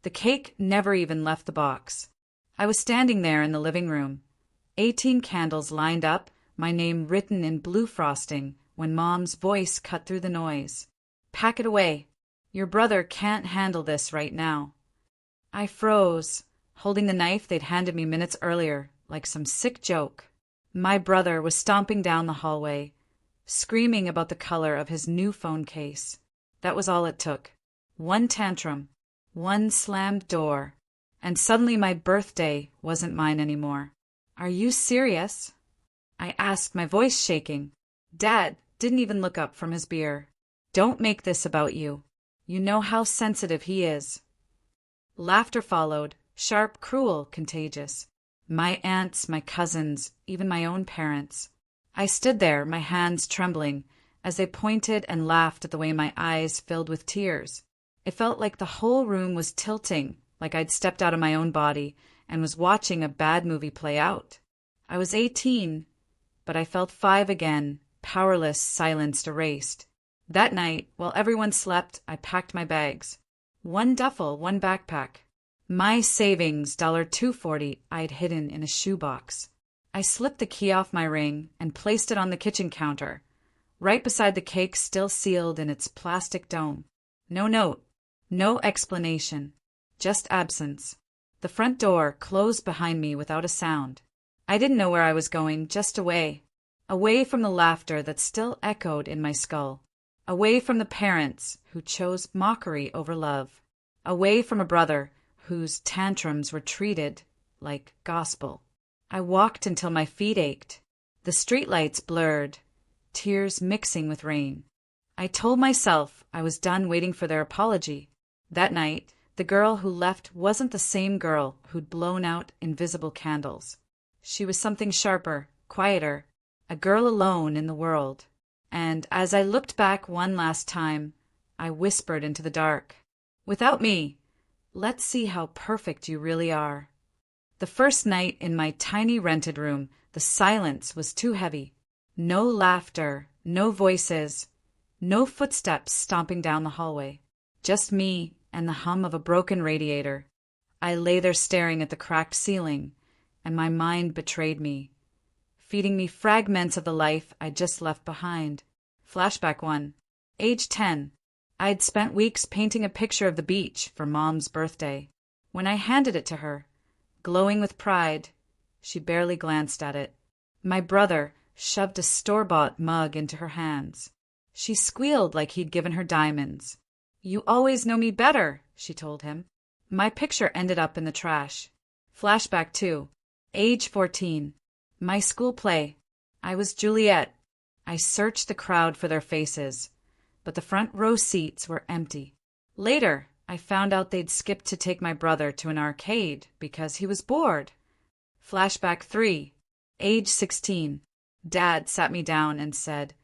The cake never even left the box. I was standing there in the living room, 18 candles lined up, my name written in blue frosting, when Mom's voice cut through the noise. "Pack it away. Your brother can't handle this right now." I froze, holding the knife they'd handed me minutes earlier, like some sick joke. My brother was stomping down the hallway, screaming about the color of his new phone case. That was all it took. One tantrum, one slammed door, and suddenly my birthday wasn't mine anymore. "Are you serious?" I asked, my voice shaking. Dad didn't even look up from his beer. "Don't make this about you. You know how sensitive he is." Laughter followed, sharp, cruel, contagious. My aunts, my cousins, even my own parents. I stood there, my hands trembling, as they pointed and laughed at the way my eyes filled with tears. It felt like the whole room was tilting, like I'd stepped out of my own body and was watching a bad movie play out. I was 18, but I felt 5 again, powerless, silenced, erased. That night, while everyone slept, I packed my bags. One duffel, one backpack. My savings, $2.40, I'd hidden in a shoebox. I slipped the key off my ring and placed it on the kitchen counter, right beside the cake still sealed in its plastic dome. No note, no explanation, just absence. The front door closed behind me without a sound. I didn't know where I was going, just away. Away from the laughter that still echoed in my skull. Away from the parents who chose mockery over love. Away from a brother whose tantrums were treated like gospel. I walked until my feet ached. The streetlights blurred, tears mixing with rain. I told myself I was done waiting for their apology. That night, the girl who left wasn't the same girl who'd blown out invisible candles. She was something sharper, quieter, a girl alone in the world. And as I looked back one last time, I whispered into the dark, "Without me, let's see how perfect you really are." The first night in my tiny rented room, the silence was too heavy. No laughter, no voices, no footsteps stomping down the hallway. Just me and the hum of a broken radiator. I lay there staring at the cracked ceiling, and my mind betrayed me, feeding me fragments of the life I'd just left behind. Flashback 1. Age 10. I'd spent weeks painting a picture of the beach for Mom's birthday. When I handed it to her, glowing with pride, she barely glanced at it. My brother shoved a store-bought mug into her hands. She squealed like he'd given her diamonds. "You always know me better," she told him. My picture ended up in the trash. Flashback 2. Age 14. My school play. I was Juliet. I searched the crowd for their faces, but the front row seats were empty. Later, I found out they'd skipped to take my brother to an arcade because he was bored. Flashback 3. Age 16. Dad sat me down and said,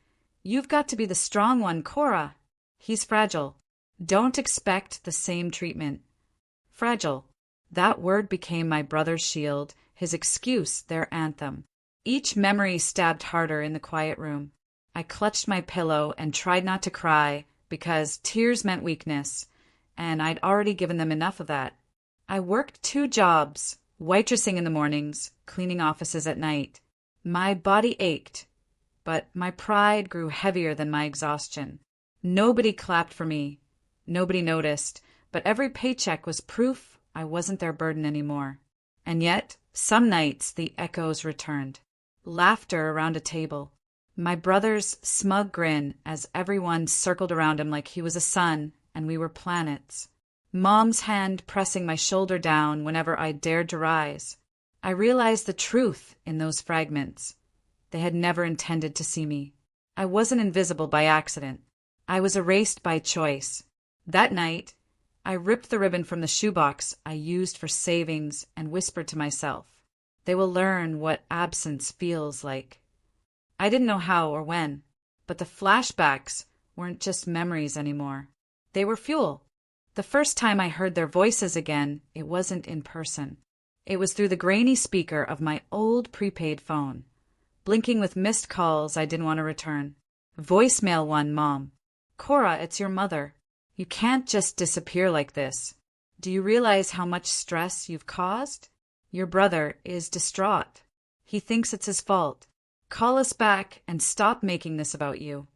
"You've got to be the strong one, Cora. He's fragile. Don't expect the same treatment." Fragile. That word became my brother's shield, his excuse, their anthem. Each memory stabbed harder in the quiet room. I clutched my pillow and tried not to cry because tears meant weakness, and I'd already given them enough of that. I worked 2 jobs, waitressing in the mornings, cleaning offices at night. My body ached, but my pride grew heavier than my exhaustion. Nobody clapped for me. Nobody noticed, but every paycheck was proof I wasn't their burden anymore. And yet, some nights the echoes returned. Laughter around a table. My brother's smug grin as everyone circled around him like he was a sun and we were planets. Mom's hand pressing my shoulder down whenever I dared to rise. I realized the truth in those fragments. They had never intended to see me. I wasn't invisible by accident. I was erased by choice. That night, I ripped the ribbon from the shoebox I used for savings and whispered to myself, "They will learn what absence feels like." I didn't know how or when, but the flashbacks weren't just memories anymore. They were fuel. The first time I heard their voices again, it wasn't in person. It was through the grainy speaker of my old prepaid phone, blinking with missed calls I didn't want to return. Voicemail 1, Mom. "Cora, it's your mother. You can't just disappear like this. Do you realize how much stress you've caused? Your brother is distraught. He thinks it's his fault. Call us back and stop making this about you.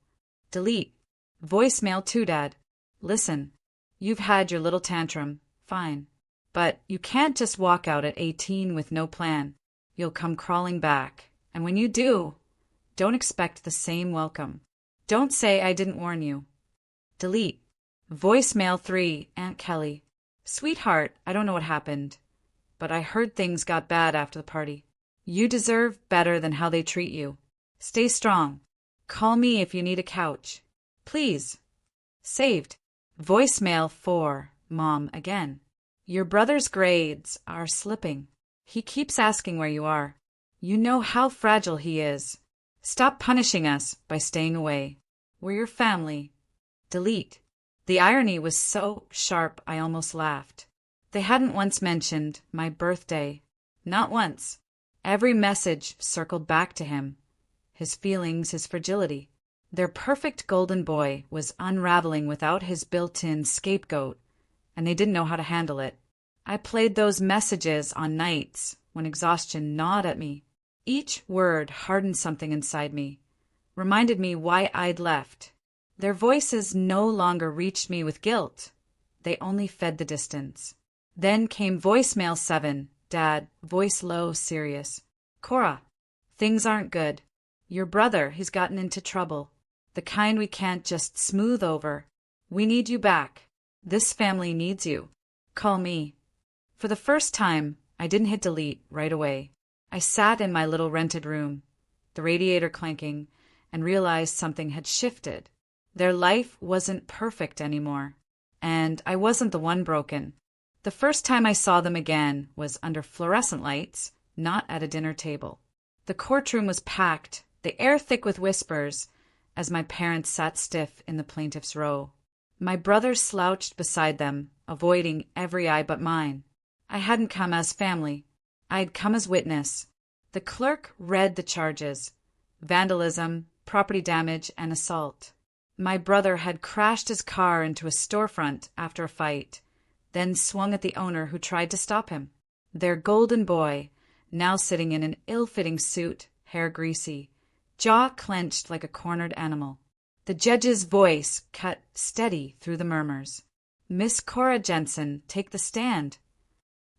Delete. Voicemail too, Dad. Listen, you've had your little tantrum. Fine. But you can't just walk out at 18 with no plan. You'll come crawling back. And when you do, don't expect the same welcome. Don't say I didn't warn you. Delete. Voicemail 3, Aunt Kelly. Sweetheart, I don't know what happened, but I heard things got bad after the party. You deserve better than how they treat you. Stay strong. Call me if you need a couch. Please. Saved. Voicemail 4, Mom again. Your brother's grades are slipping. He keeps asking where you are. You know how fragile he is. Stop punishing us by staying away. We're your family. Delete. The irony was so sharp I almost laughed. They hadn't once mentioned my birthday. Not once. Every message circled back to him. His feelings, his fragility. Their perfect golden boy was unraveling without his built-in scapegoat, and they didn't know how to handle it. I played those messages on nights when exhaustion gnawed at me. Each word hardened something inside me, reminded me why I'd left. Their voices no longer reached me with guilt. They only fed the distance. Then came voicemail 7, Dad, voice low, serious. Cora, things aren't good. Your brother, he's gotten into trouble. The kind we can't just smooth over. We need you back. This family needs you. Call me. For the first time, I didn't hit delete right away. I sat in my little rented room, the radiator clanking, and realized something had shifted. Their life wasn't perfect anymore, and I wasn't the one broken. The first time I saw them again was under fluorescent lights, not at a dinner table. The courtroom was packed, the air thick with whispers, as my parents sat stiff in the plaintiff's row. My brother slouched beside them, avoiding every eye but mine. I hadn't come as family. I'd come as witness. The clerk read the charges: vandalism, property damage, and assault. My brother had crashed his car into a storefront after a fight, then swung at the owner who tried to stop him. Their golden boy, now sitting in an ill-fitting suit, hair greasy, jaw clenched like a cornered animal. The judge's voice cut steady through the murmurs. Miss Cora Jensen, take the stand.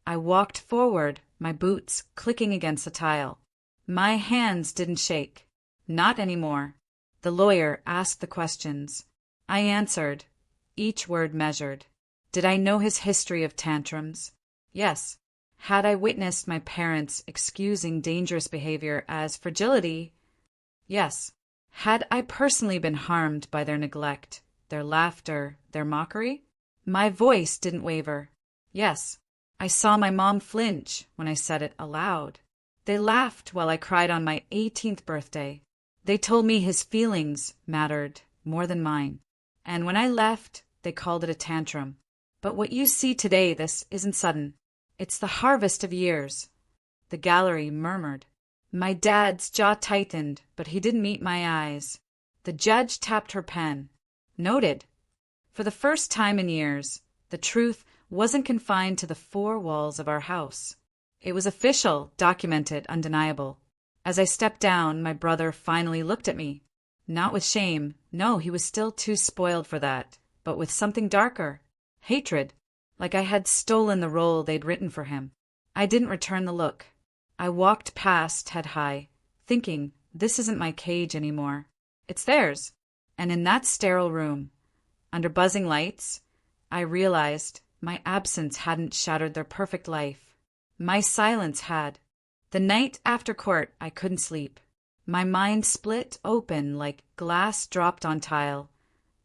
I walked forward, my boots clicking against the tile. My hands didn't shake. Not anymore. The lawyer asked the questions. I answered, each word measured. Did I know his history of tantrums? Yes. Had I witnessed my parents excusing dangerous behavior as fragility? Yes. Had I personally been harmed by their neglect, their laughter, their mockery? My voice didn't waver. Yes. I saw my mom flinch when I said it aloud. They laughed while I cried on my 18th birthday. They told me his feelings mattered more than mine. And when I left, they called it a tantrum. But what you see today, this isn't sudden. It's the harvest of years. The gallery murmured. My dad's jaw tightened, but he didn't meet my eyes. The judge tapped her pen. Noted. For the first time in years, the truth wasn't confined to the four walls of our house. It was official, documented, undeniable. As I stepped down, my brother finally looked at me. Not with shame. No, he was still too spoiled for that. But with something darker. Hatred. Like I had stolen the role they'd written for him. I didn't return the look. I walked past, head high, thinking, this isn't my cage anymore. It's theirs. And in that sterile room, under buzzing lights, I realized my absence hadn't shattered their perfect life. My silence had. The night after court, I couldn't sleep. My mind split open like glass dropped on tile,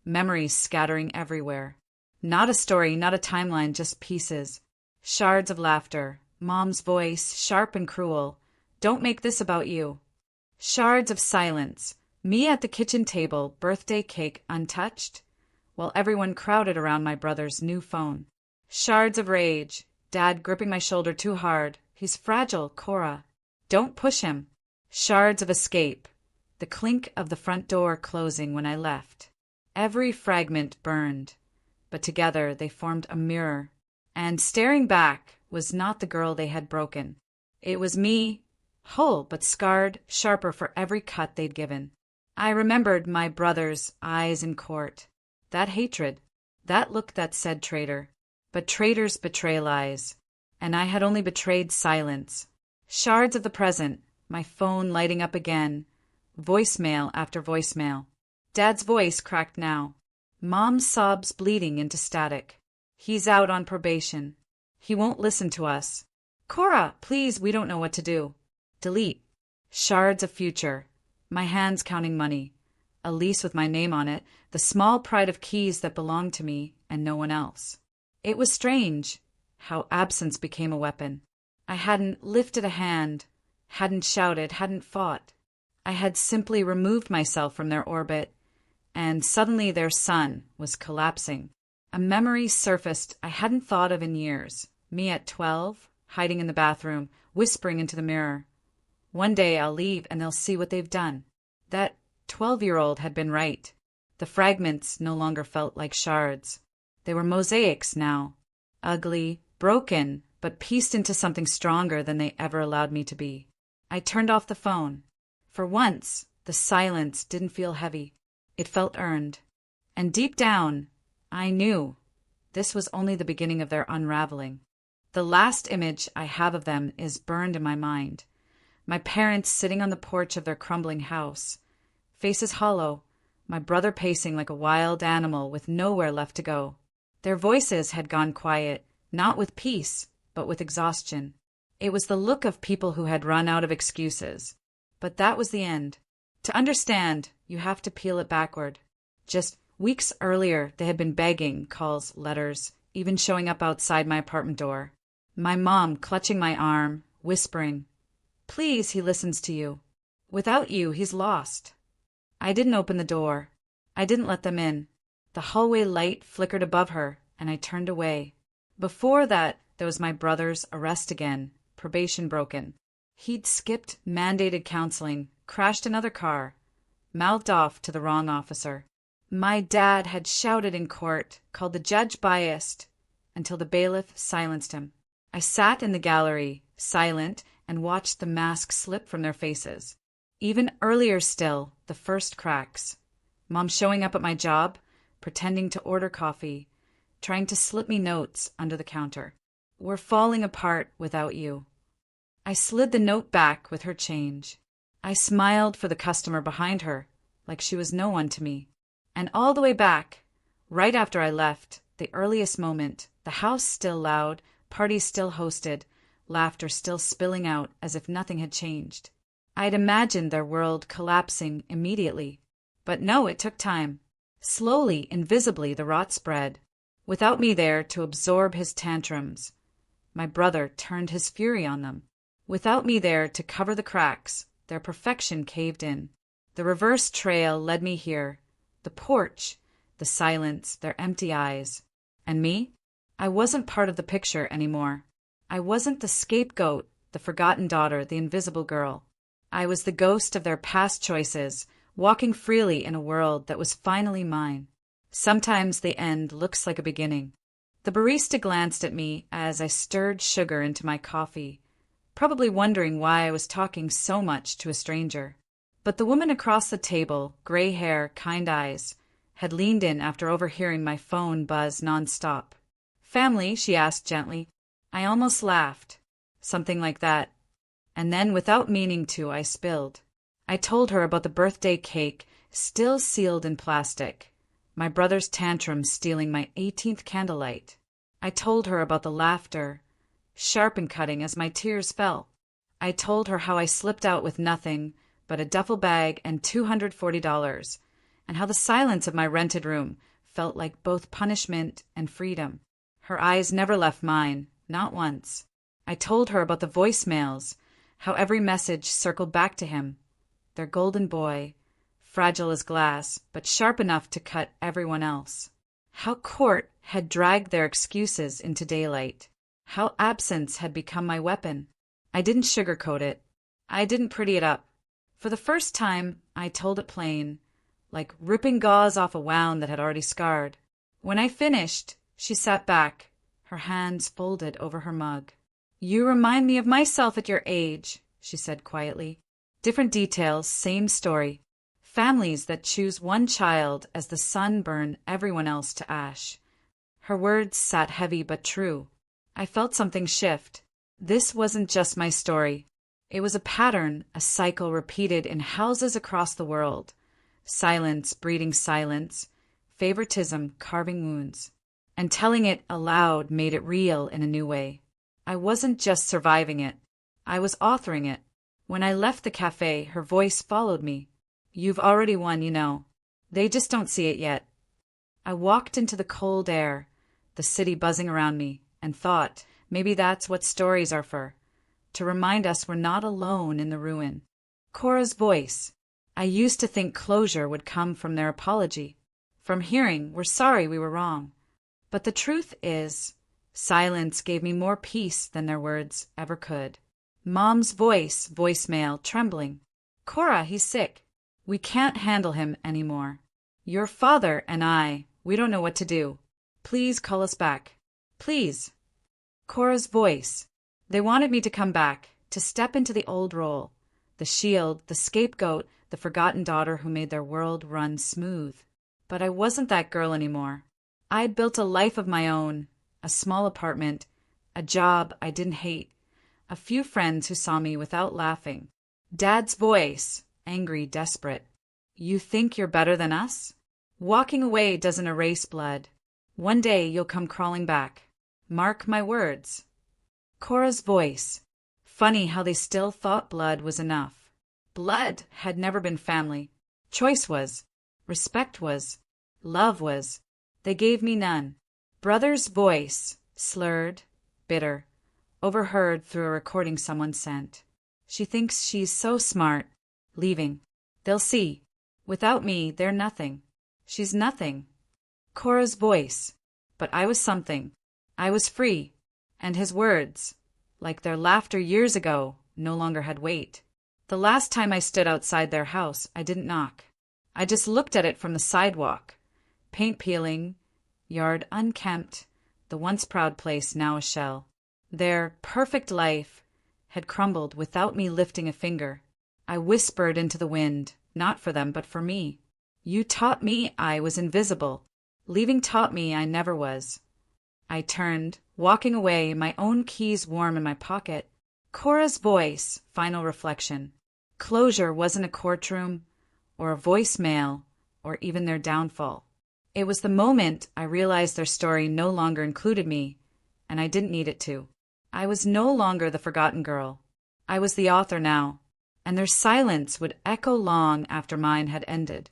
memories scattering everywhere. Not a story, not a timeline, just pieces. Shards of laughter, Mom's voice, sharp and cruel. Don't make this about you. Shards of silence, me at the kitchen table, birthday cake untouched, while everyone crowded around my brother's new phone. Shards of rage, Dad gripping my shoulder too hard. He's fragile, Cora. Don't push him. Shards of escape, the clink of the front door closing when I left. Every fragment burned, but together they formed a mirror. And staring back was not the girl they had broken. It was me, whole but scarred, sharper for every cut they'd given. I remembered my brother's eyes in court. That hatred, that look that said traitor. But traitors betray lies, and I had only betrayed silence. Shards of the present, my phone lighting up again, voicemail after voicemail. Dad's voice cracked now. Mom's sobs bleeding into static. He's out on probation. He won't listen to us. Cora, please, we don't know what to do. Delete. Shards of future. My hands counting money. A lease with my name on it, the small pride of keys that belonged to me and no one else. It was strange how absence became a weapon. I hadn't lifted a hand, hadn't shouted, hadn't fought. I had simply removed myself from their orbit, and suddenly their sun was collapsing. A memory surfaced I hadn't thought of in years. Me at 12, hiding in the bathroom, whispering into the mirror. One day I'll leave and they'll see what they've done. That 12-year-old had been right. The fragments no longer felt like shards. They were mosaics now. Ugly, broken, but pieced into something stronger than they ever allowed me to be. I turned off the phone. For once, the silence didn't feel heavy. It felt earned. And deep down, I knew this was only the beginning of their unraveling. The last image I have of them is burned in my mind. My parents sitting on the porch of their crumbling house. Faces hollow, my brother pacing like a wild animal with nowhere left to go. Their voices had gone quiet, not with peace, but with exhaustion. It was the look of people who had run out of excuses. But that was the end. To understand, you have to peel it backward. Just weeks earlier, they had been begging, calls, letters, even showing up outside my apartment door. My mom clutching my arm, whispering, "Please, he listens to you. Without you, he's lost." I didn't open the door. I didn't let them in. The hallway light flickered above her, and I turned away. Before that, there was my brother's arrest again, probation broken. He'd skipped mandated counseling, crashed another car, mouthed off to the wrong officer. My dad had shouted in court, called the judge biased, until the bailiff silenced him. I sat in the gallery, silent, and watched the masks slip from their faces. Even earlier still, the first cracks. Mom showing up at my job, pretending to order coffee, trying to slip me notes under the counter. "We're falling apart without you." I slid the note back with her change. I smiled for the customer behind her, like she was no one to me. And all the way back, right after I left, the earliest moment, the house still loud, parties still hosted, laughter still spilling out as if nothing had changed. I'd imagined their world collapsing immediately. But no, it took time. Slowly, invisibly, the rot spread. Without me there to absorb his tantrums, my brother turned his fury on them. Without me there to cover the cracks, their perfection caved in. The reverse trail led me here. The porch, the silence, their empty eyes. And me? I wasn't part of the picture anymore. I wasn't the scapegoat, the forgotten daughter, the invisible girl. I was the ghost of their past choices, walking freely in a world that was finally mine. Sometimes the end looks like a beginning. The barista glanced at me as I stirred sugar into my coffee, probably wondering why I was talking so much to a stranger. But the woman across the table, gray hair, kind eyes, had leaned in after overhearing my phone buzz nonstop. "Family?" she asked gently. I almost laughed. Something like that. And then, without meaning to, I spilled. I told her about the birthday cake, still sealed in plastic. My brother's tantrum stealing my 18th candlelight. I told her about the laughter, sharp and cutting as my tears fell. I told her how I slipped out with nothing but a duffel bag and $240, and how the silence of my rented room felt like both punishment and freedom. Her eyes never left mine, not once. I told her about the voicemails, how every message circled back to him. Their golden boy, fragile as glass, but sharp enough to cut everyone else. How court had dragged their excuses into daylight. How absence had become my weapon. I didn't sugarcoat it. I didn't pretty it up. For the first time, I told it plain, like ripping gauze off a wound that had already scarred. When I finished, she sat back, her hands folded over her mug. "You remind me of myself at your age," she said quietly. "Different details, same story. Families that choose one child as the sun burn everyone else to ash." Her words sat heavy but true. I felt something shift. This wasn't just my story. It was a pattern, a cycle repeated in houses across the world. Silence breeding silence, favoritism carving wounds. And telling it aloud made it real in a new way. I wasn't just surviving it. I was authoring it. When I left the cafe, her voice followed me. "You've already won, you know. They just don't see it yet." I walked into the cold air, the city buzzing around me, and thought, maybe that's what stories are for, to remind us we're not alone in the ruin. Cora's voice. I used to think closure would come from their apology, from hearing, "We're sorry we were wrong." But the truth is, silence gave me more peace than their words ever could. Mom's voice, voicemail, trembling. "Cora, he's sick. We can't handle him anymore. Your father and we don't know what to do. Please call us back. Please." Cora's voice. They wanted me to come back, to step into the old role. The shield, the scapegoat, the forgotten daughter who made their world run smooth. But I wasn't that girl anymore. I'd built a life of my own, a small apartment, a job I didn't hate, a few friends who saw me without laughing. Dad's voice, angry, desperate. "You think you're better than us? Walking away doesn't erase blood. One day you'll come crawling back. Mark my words." Cora's voice. Funny how they still thought blood was enough. Blood had never been family. Choice was. Respect was. Love was. They gave me none. Brother's voice, slurred, bitter, overheard through a recording someone sent. "She thinks she's so smart. Leaving. They'll see. Without me, they're nothing. She's nothing." Cora's voice. But I was something. I was free. And his words, like their laughter years ago, no longer had weight. The last time I stood outside their house, I didn't knock. I just looked at it from the sidewalk. Paint peeling, yard unkempt, the once proud place now a shell. Their perfect life had crumbled without me lifting a finger. I whispered into the wind, not for them, but for me. "You taught me I was invisible. Leaving taught me I never was." I turned, walking away, my own keys warm in my pocket. Cora's voice, final reflection. Closure wasn't a courtroom, or a voicemail, or even their downfall. It was the moment I realized their story no longer included me, and I didn't need it to. I was no longer the forgotten girl. I was the author now, and their silence would echo long after mine had ended.